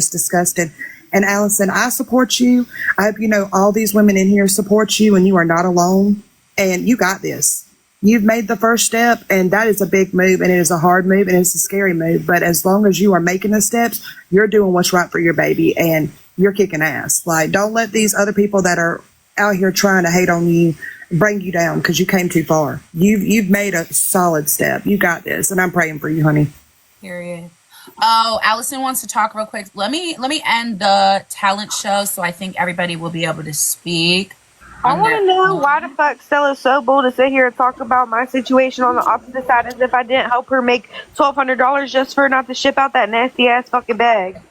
disgusting. And Allison, I support you. I hope you know all these women in here support you and you are not alone. And you got this. You've made the first step, and that is a big move, and it is a hard move, and it's a scary move. But as long as you are making the steps, you're doing what's right for your baby, and you're kicking ass. Like, don't let these other people that are out here trying to hate on you bring you down because you came too far. You've made a solid step. You got this, and I'm praying for you, honey. Period. Oh, Allison wants to talk real quick. Let me end the talent show so I think everybody will be able to speak. I want to know why the fuck Stella's so bold to sit here and talk about my situation on the opposite side as if I didn't help her make $1,200 just for not to ship out that nasty ass fucking bag.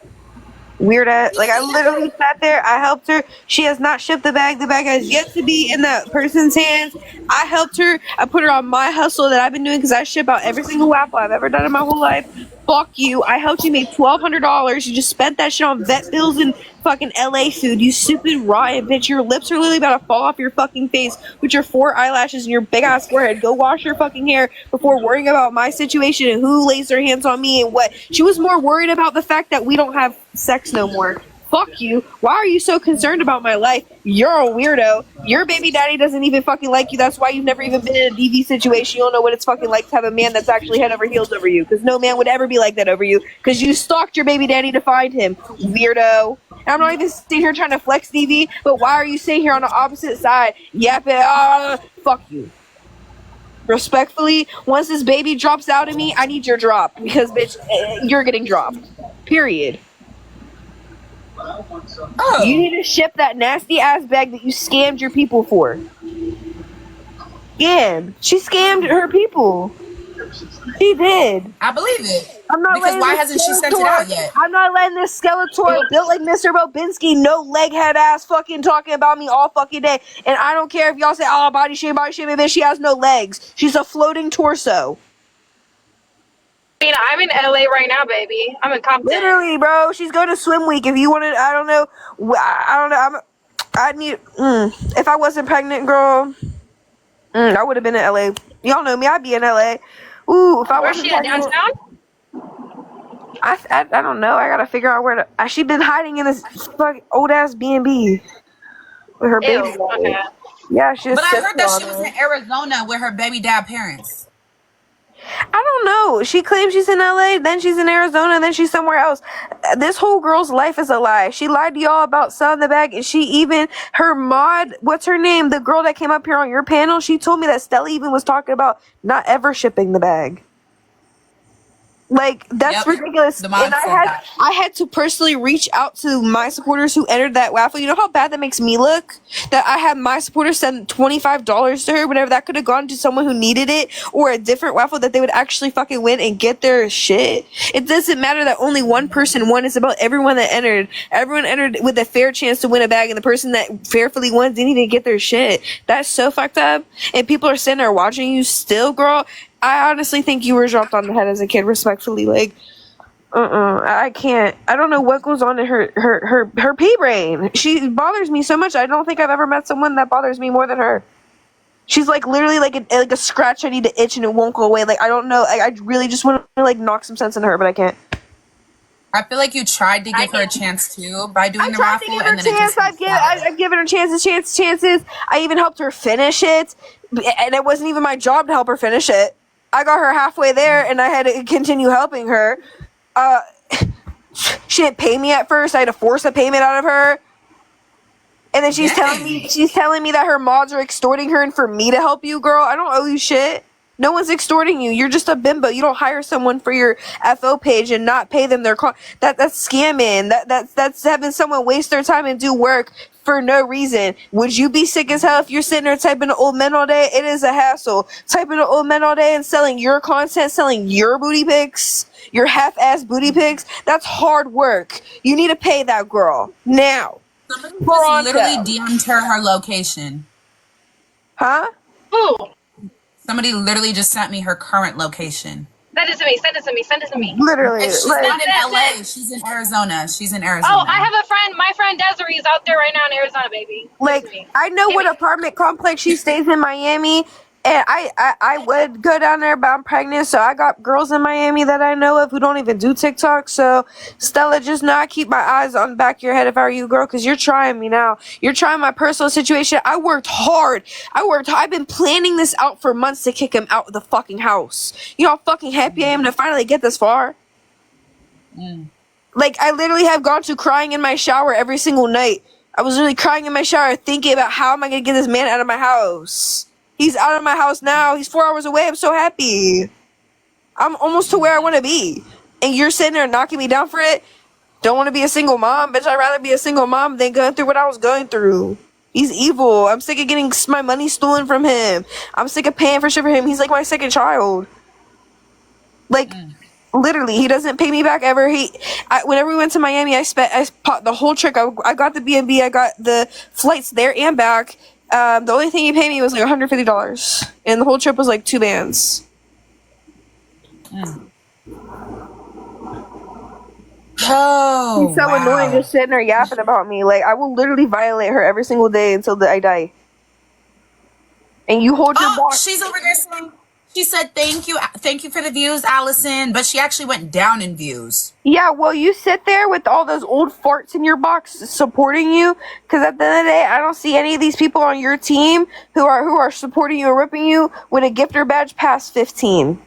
Weird ass. Like, I literally sat there. I helped her. She has not shipped the bag. The bag has yet to be in that person's hands. I helped her. I put her on my hustle that I've been doing because I ship out every single waffle I've ever done in my whole life. Fuck you. I helped you make $1,200. You just spent that shit on vet bills and fucking LA food. You stupid rotten bitch. Your lips are literally about to fall off your fucking face with your 4 eyelashes and your big ass forehead. Go wash your fucking hair before worrying about my situation and who lays their hands on me and what. She was more worried about the fact that we don't have sex no more. Fuck you. Why are you so concerned about my life? You're a weirdo. Your baby daddy doesn't even fucking like you. That's why you've never even been in a DV situation. You don't know what it's fucking like to have a man that's actually head over heels over you. Because no man would ever be like that over you. Because you stalked your baby daddy to find him. Weirdo. And I'm not even sitting here trying to flex DV, but why are you sitting here on the opposite side? Yapping. Fuck you. Respectfully, once this baby drops out of me, I need your drop. Because, bitch, you're getting dropped. Period. Oh. You need to ship that nasty ass bag that you scammed your people for. Scammed. She scammed her people. She did. I believe it. I'm not because why hasn't she sent it out yet? I'm not letting this Skeletor built like Mr. Bobinski, no leg head ass fucking talking about me all fucking day. And I don't care if y'all say, oh, body shame, bitch, she has no legs. She's a floating torso. I mean, I'm in LA right now, baby. I'm in Compton. Literally, bro. She's going to swim week. If you wanted, I don't know. I need. If I wasn't pregnant, girl, I would have been in LA. Y'all know me. I'd be in LA. Ooh, if I Where's wasn't she at, pregnant, downtown? I don't know. I gotta figure out where to. She been hiding in this fucking old ass B&B with her baby. Okay. Yeah, she's. But I heard that she was in Arizona with her baby dad parents. I don't know. She claims she's in LA, then she's in Arizona, then she's somewhere else. This whole girl's life is a lie. She lied to y'all about selling the bag, and she even, her mod, what's her name? The girl that came up here on your panel, she told me that Stella even was talking about not ever shipping the bag. Like, that's ridiculous. And I had to personally reach out to my supporters who entered that raffle. You know how bad that makes me look? That I had my supporters send $25 to her, whenever that could have gone to someone who needed it, or a different raffle that they would actually fucking win and get their shit. It doesn't matter that only one person won. It's about everyone that entered. Everyone entered with a fair chance to win a bag, and the person that fairly won didn't even get their shit. That's so fucked up. And people are sitting there watching you still, girl. I honestly think you were dropped on the head as a kid, respectfully. Like, I can't. I don't know what goes on in her pea brain. She bothers me so much. I don't think I've ever met someone that bothers me more than her. She's like literally like a scratch I need to itch and it won't go away. Like I don't know. I really just want to like knock some sense into her, but I can't. I feel like you tried to give her a chance too by doing the raffle, and then I've given her chances. I even helped her finish it, and it wasn't even my job to help her finish it. I got her halfway there, and I had to continue helping her. She didn't pay me at first. I had to force a payment out of her. And then she's telling me that her mods are extorting her and for me to help you, girl. I don't owe you shit. No one's extorting you. You're just a bimbo. You don't hire someone for your FO page and not pay them their that's scamming. That's having someone waste their time and do work for no reason. Would you be sick as hell if you're sitting there typing to old men all day? It is a hassle. Typing to old men all day and selling your content, selling your booty pics, your half-ass booty pics, that's hard work. You need to pay that girl. Now. Somebody just literally DM'd her location. Huh? Who? Somebody literally just sent me her current location. Send it to me. Send it to me. Send it to me. Literally. She's not in LA. She's in Arizona. Oh, I have a friend. My friend Desiree is out there right now in Arizona, baby. Like, I know what apartment complex she stays in Miami, and I would go down there, but I'm pregnant, so I got girls in Miami that I know of who don't even do TikTok. So, Stella, just know I keep my eyes on the back of your head if I were you, girl, because you're trying me now. You're trying my personal situation. I worked hard. I've been planning this out for months to kick him out of the fucking house. You know how fucking happy I am to finally get this far? Like, I literally have gone to crying in my shower every single night. I was really crying in my shower thinking about how am I going to get this man out of my house. He's out of my house now. He's 4 hours away. I'm so happy. I'm almost to where I want to be. And you're sitting there knocking me down for it? Don't want to be a single mom? Bitch, I'd rather be a single mom than going through what I was going through. He's evil. I'm sick of getting my money stolen from him. I'm sick of paying for shit for him. He's like my second child. Like, literally, he doesn't pay me back ever. Whenever we went to Miami, I bought the whole trip. I got the B&B. I got the flights there and back. The only thing he paid me was like $150, and the whole trip was like 2 bands. Oh, he's so annoying, just sitting there yapping about me. Like, I will literally violate her every single day until I die. And you hold your boss. She's over there saying, she said, thank you for the views, Allison, but she actually went down in views. Yeah, well, you sit there with all those old farts in your box supporting you, because at the end of the day, I don't see any of these people on your team who are supporting you or ripping you with a gifter badge past 15.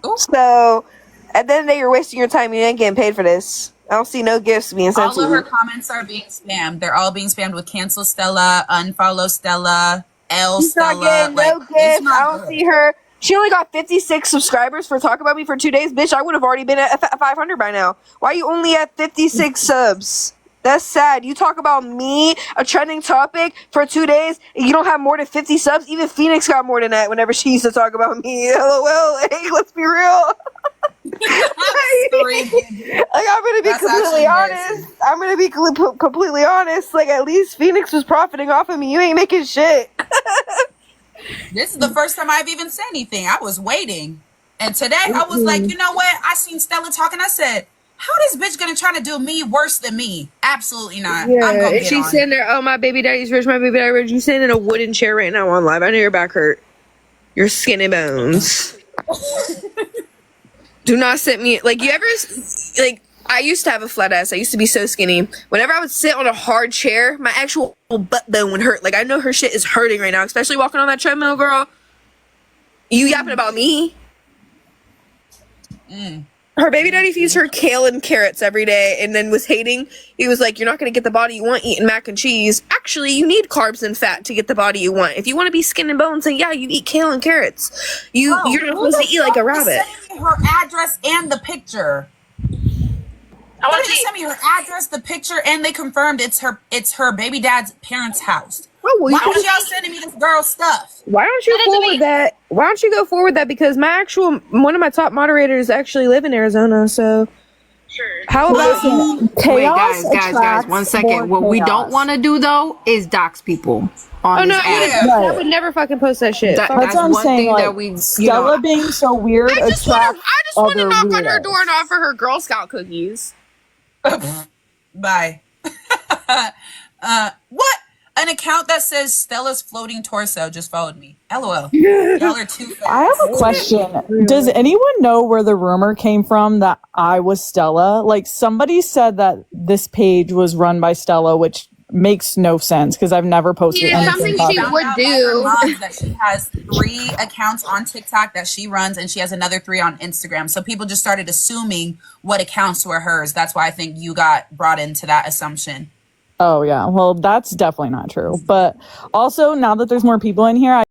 Ooh. So, at the end of the day, you're wasting your time. You ain't getting paid for this. I don't see no gifts being sent to you. All of her comments are being spammed. They're all being spammed with cancel Stella, unfollow Stella, She's Stella. not getting no gifts. I don't see her. She only got 56 subscribers for Talk About Me for 2 days. Bitch, I would have already been at 500 by now. Why are you only at 56 subs? That's sad. You talk about me, a trending topic, for 2 days, and you don't have more than 50 subs? Even Phoenix got more than that whenever she used to talk about me. LOL. Hey, let's be real. Like, I'm gonna be completely honest. I'm gonna be completely honest. Like, at least Phoenix was profiting off of me. You ain't making shit. This is the first time I've even said anything. I was waiting. And today I was like, you know what? I seen Stella talking. I said, how this bitch gonna try to do me worse than me? Absolutely not. Yeah, I'm gonna and she's sitting there, oh, my baby daddy's rich, my baby daddy's rich. You sitting in a wooden chair right now on live. I know your back hurt. Your skinny bones. Do not sit me, like, you ever, like, I used to have a flat ass. I used to be so skinny. Whenever I would sit on a hard chair, my actual butt bone would hurt. Like, I know her shit is hurting right now, especially walking on that treadmill, girl. You yapping about me? Her baby daddy feeds her kale and carrots every day and then was hating. He was like, you're not going to get the body you want eating mac and cheese. Actually, you need carbs and fat to get the body you want. If you want to be skin and bones, then yeah, you eat kale and carrots. You're not supposed to eat like a rabbit. Send me her address and the picture. I want to send me her address, the picture, and they confirmed it's her baby dad's parents' house. Oh, well, why don't y'all sending me this girl's stuff? Why don't you forward that? Why don't you go forward that? Because one of my top moderators actually live in Arizona, so How about Listen, Wait, chaos guys, attracts 1 more second. What we don't chaos. want to do though is dox people on Oh no, this app. I Right. would never fucking post that shit. That, Fuck That's that's what I'm one saying. thing that Like we, Stella being so weird I just want attracts to other knock on her weirdos. door and offer her Girl Scout cookies. Bye. What? An account that says Stella's floating torso just followed me. LOL. Y'all are too fast. I have a question. Does anyone know where the rumor came from that I was Stella? Like somebody said that this page was run by Stella, which makes no sense because I've never posted Yeah, anything something about she it. would do. That she has 3 accounts on TikTok that she runs, and she has another 3 on Instagram. So people just started assuming what accounts were hers. That's why I think you got brought into that assumption. Oh yeah, well that's definitely not true. But also now that there's more people in here,